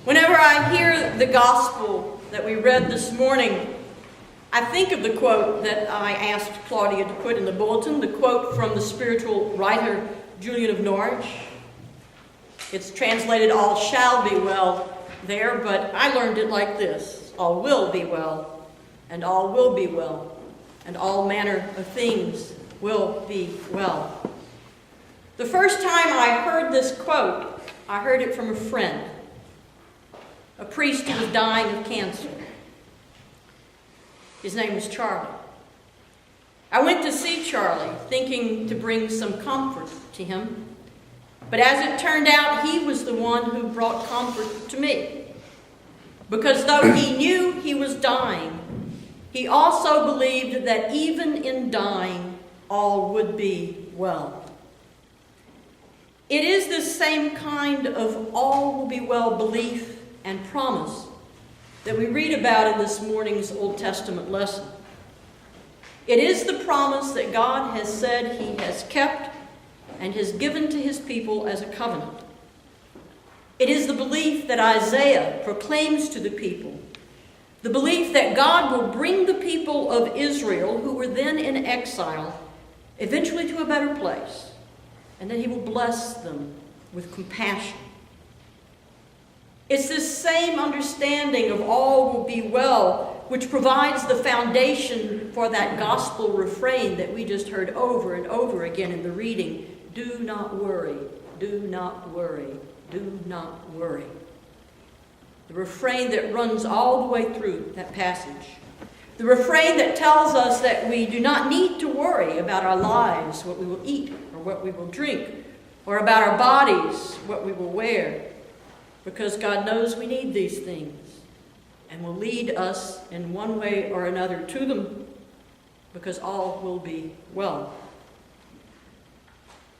Whenever I hear the gospel that we read this morning, I think of the quote that I asked Claudia to put in the bulletin, the quote from the spiritual writer Julian of Norwich. It's translated, "All shall be well" there, but I learned it like this: all will be well, and all will be well, and all manner of things will be well. The first time I heard this quote, I heard it from a friend, a priest who was dying of cancer. His name was Charlie. I went to see Charlie, thinking to bring some comfort to him. But as it turned out, he was the one who brought comfort to me. Because though he knew he was dying, he also believed that even in dying, all would be well. It is this same kind of all will be well belief and promise that we read about in this morning's Old Testament lesson. It is the promise that God has said he has kept and has given to his people as a covenant. It is the belief that Isaiah proclaims to the people, the belief that God will bring the people of Israel, who were then in exile, eventually to a better place, and that he will bless them with compassion. It's this same understanding of all will be well which provides the foundation for that gospel refrain that we just heard over and over again in the reading. Do not worry, do not worry, do not worry. The refrain that runs all the way through that passage. The refrain that tells us that we do not need to worry about our lives, what we will eat or what we will drink, or about our bodies, what we will wear, because God knows we need these things and will lead us in one way or another to them, because all will be well.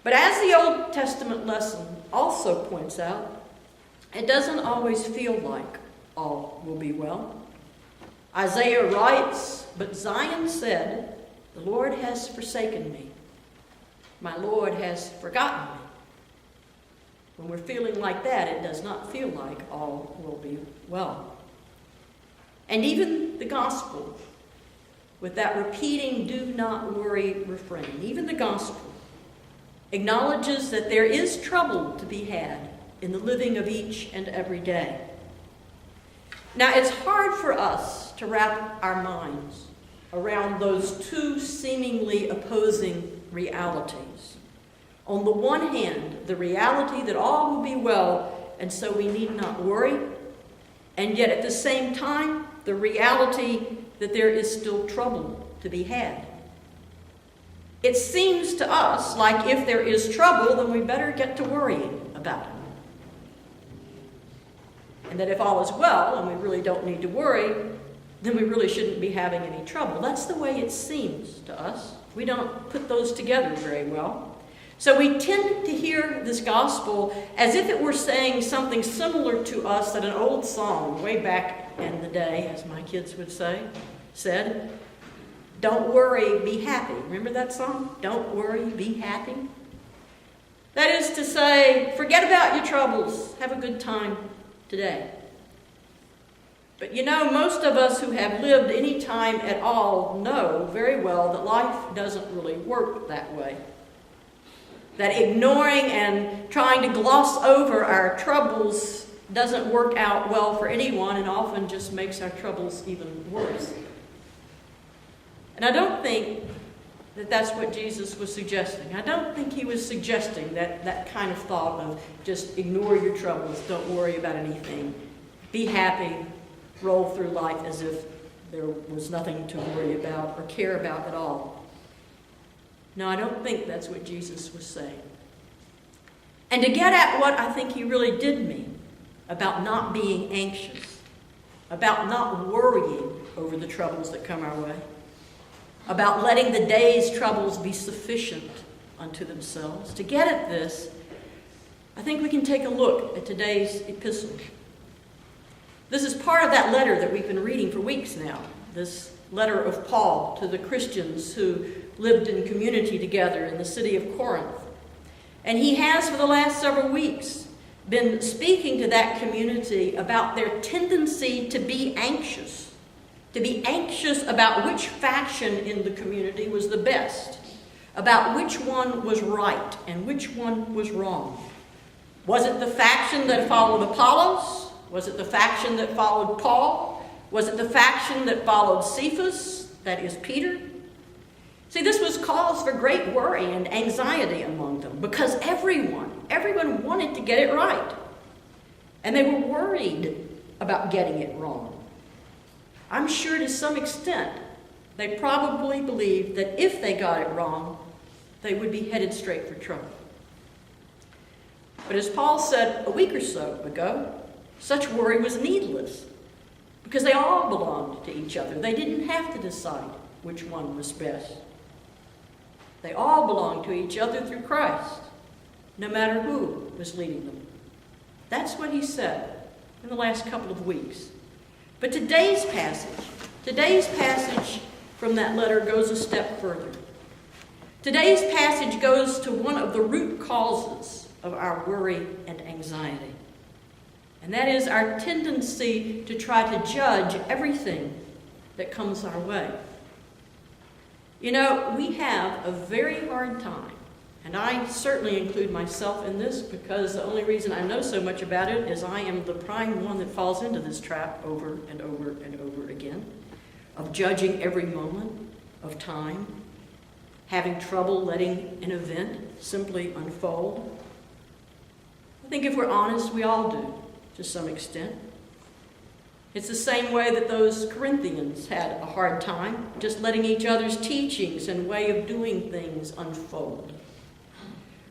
But as the Old Testament lesson also points out, it doesn't always feel like all will be well. Isaiah writes, "But Zion said, the Lord has forsaken me. My Lord has forgotten me." When we're feeling like that, it does not feel like all will be well. And even the gospel, with that repeating "do not worry" refrain, even the gospel acknowledges that there is trouble to be had in the living of each and every day. Now, it's hard for us to wrap our minds around those two seemingly opposing realities. On the one hand, the reality that all will be well, and so we need not worry, and yet at the same time, the reality that there is still trouble to be had. It seems to us like if there is trouble, then we better get to worrying about it. And that if all is well and we really don't need to worry, then we really shouldn't be having any trouble. That's the way it seems to us. We don't put those together very well. So we tend to hear this gospel as if it were saying something similar to us that an old song way back in the day, as my kids would say, said, "Don't worry, be happy." Remember that song? Don't worry, be happy. That is to say, forget about your troubles. Have a good time today. But you know, most of us who have lived any time at all know very well that life doesn't really work that way. That ignoring and trying to gloss over our troubles doesn't work out well for anyone and often just makes our troubles even worse. And I don't think that that's what Jesus was suggesting. I don't think he was suggesting that kind of thought of just ignore your troubles, don't worry about anything, be happy, roll through life as if there was nothing to worry about or care about at all. No, I don't think that's what Jesus was saying. And to get at what I think he really did mean about not being anxious, about not worrying over the troubles that come our way, about letting the day's troubles be sufficient unto themselves. To get at this, I think we can take a look at today's epistle. This is part of that letter that we've been reading for weeks now, this letter of Paul to the Christians who lived in community together in the city of Corinth. And he has, for the last several weeks, been speaking to that community about their tendency to be anxious about which faction in the community was the best, about which one was right and which one was wrong. Was it the faction that followed Apollos? Was it the faction that followed Paul? Was it the faction that followed Cephas, that is Peter? See, this was cause for great worry and anxiety among them because everyone wanted to get it right. And they were worried about getting it wrong. I'm sure to some extent they probably believed that if they got it wrong, they would be headed straight for trouble. But as Paul said a week or so ago, such worry was needless because they all belonged to each other. They didn't have to decide which one was best. They all belonged to each other through Christ, no matter who was leading them. That's what he said in the last couple of weeks. But today's passage from that letter goes a step further. Today's passage goes to one of the root causes of our worry and anxiety. And that is our tendency to try to judge everything that comes our way. You know, we have a very hard time, and I certainly include myself in this because the only reason I know so much about it is I am the prime one that falls into this trap over and over and over again, of judging every moment of time, having trouble letting an event simply unfold. I think if we're honest, we all do, to some extent. It's the same way that those Corinthians had a hard time just letting each other's teachings and way of doing things unfold.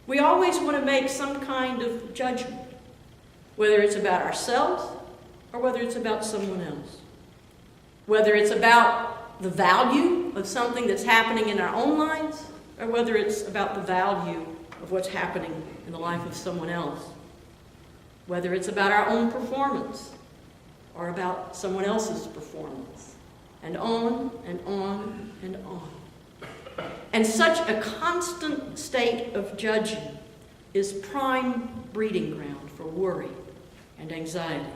We always want to make some kind of judgment, whether it's about ourselves or whether it's about someone else. Whether it's about the value of something that's happening in our own lives or whether it's about the value of what's happening in the life of someone else. Whether it's about our own performance or about someone else's performance, and on and on and on. And such a constant state of judging is prime breeding ground for worry and anxiety.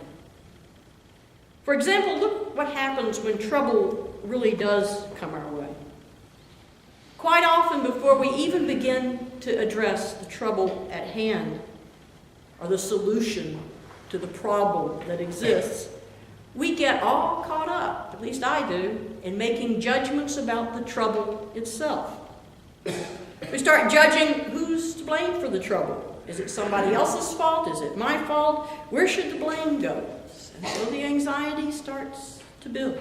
For example, look what happens when trouble really does come our way. Quite often, before we even begin to address the trouble at hand or the solution to the problem that exists, we get all caught up, at least I do, in making judgments about the trouble itself. We start judging who's to blame for the trouble. Is it somebody else's fault? Is it my fault? Where should the blame go? And so the anxiety starts to build.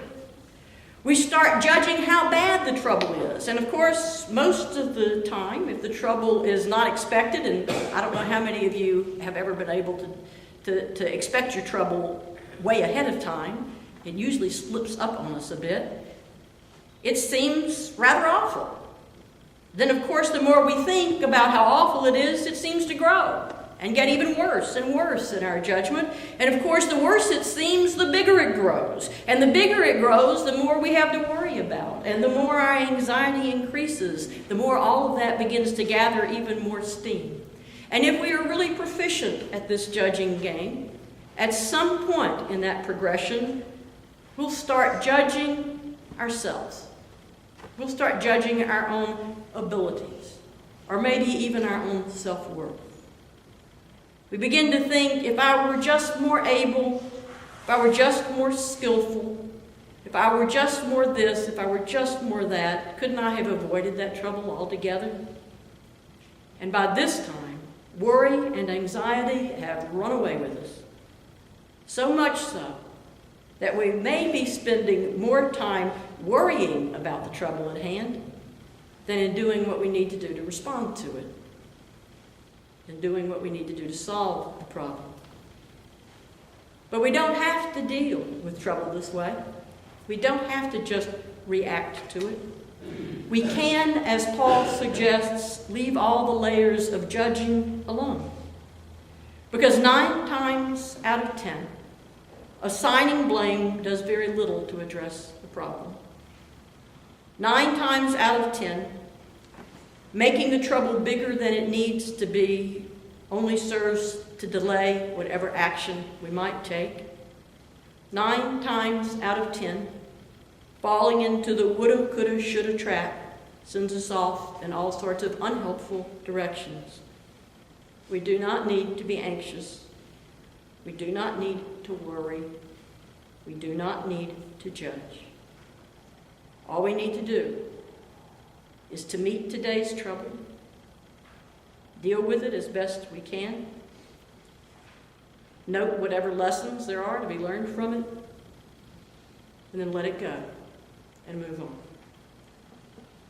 We start judging how bad the trouble is. And of course, most of the time, if the trouble is not expected, and I don't know how many of you have ever been able to expect your trouble way ahead of time, it usually slips up on us a bit. It seems rather awful. Then, of course, the more we think about how awful it is, it seems to grow and get even worse and worse in our judgment. And, of course, the worse it seems, the bigger it grows. And the bigger it grows, the more we have to worry about. And the more our anxiety increases, the more all of that begins to gather even more steam. And if we are really proficient at this judging game, at some point in that progression, we'll start judging ourselves. We'll start judging our own abilities, or maybe even our own self-worth. We begin to think, if I were just more able, if I were just more skillful, if I were just more this, if I were just more that, couldn't I have avoided that trouble altogether? And by this time, worry and anxiety have run away with us. So much so that we may be spending more time worrying about the trouble at hand than in doing what we need to do to respond to it, and doing what we need to do to solve the problem. But we don't have to deal with trouble this way. We don't have to just react to it. We can, as Paul suggests, leave all the layers of judging alone. Because 9 times out of 10, assigning blame does very little to address the problem. 9 times out of 10, making the trouble bigger than it needs to be only serves to delay whatever action we might take. 9 times out of 10, falling into the woulda, coulda, shoulda trap sends us off in all sorts of unhelpful directions. We do not need to be anxious. We do not need to worry. We do not need to judge. All we need to do is to meet today's trouble, deal with it as best we can, note whatever lessons there are to be learned from it, and then let it go and move on.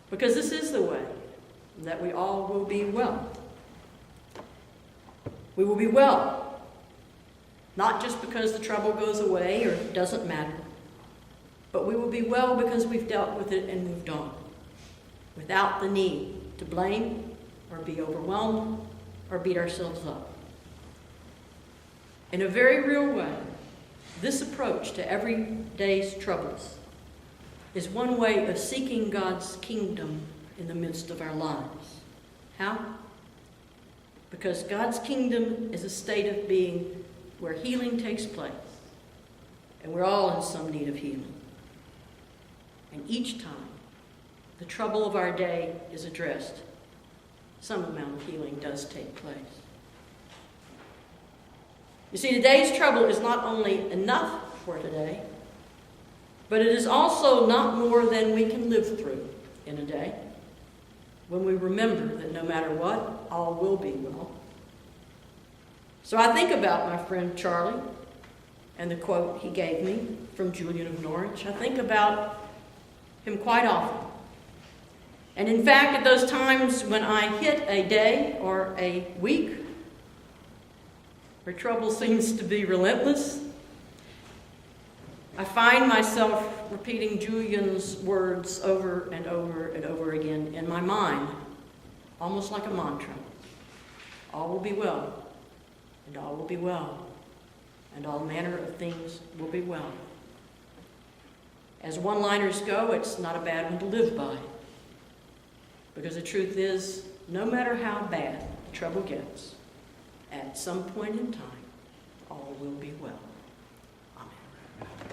Because this is the way that we all will be well. We will be well, not just because the trouble goes away or doesn't matter, but we will be well because we've dealt with it and moved on, without the need to blame or be overwhelmed or beat ourselves up. In a very real way, this approach to everyday's troubles is one way of seeking God's kingdom in the midst of our lives. How? Because God's kingdom is a state of being where healing takes place, and we're all in some need of healing. And each time the trouble of our day is addressed, some amount of healing does take place. You see, today's trouble is not only enough for today, but it is also not more than we can live through in a day, when we remember that no matter what, all will be well. So I think about my friend Charlie and the quote he gave me from Julian of Norwich. I think about him quite often. And in fact, at those times when I hit a day or a week where trouble seems to be relentless, I find myself repeating Julian's words over and over and over again in my mind, almost like a mantra. All will be well, and all will be well, and all manner of things will be well. As one-liners go, it's not a bad one to live by, because the truth is, no matter how bad the trouble gets, at some point in time, all will be well. Amen.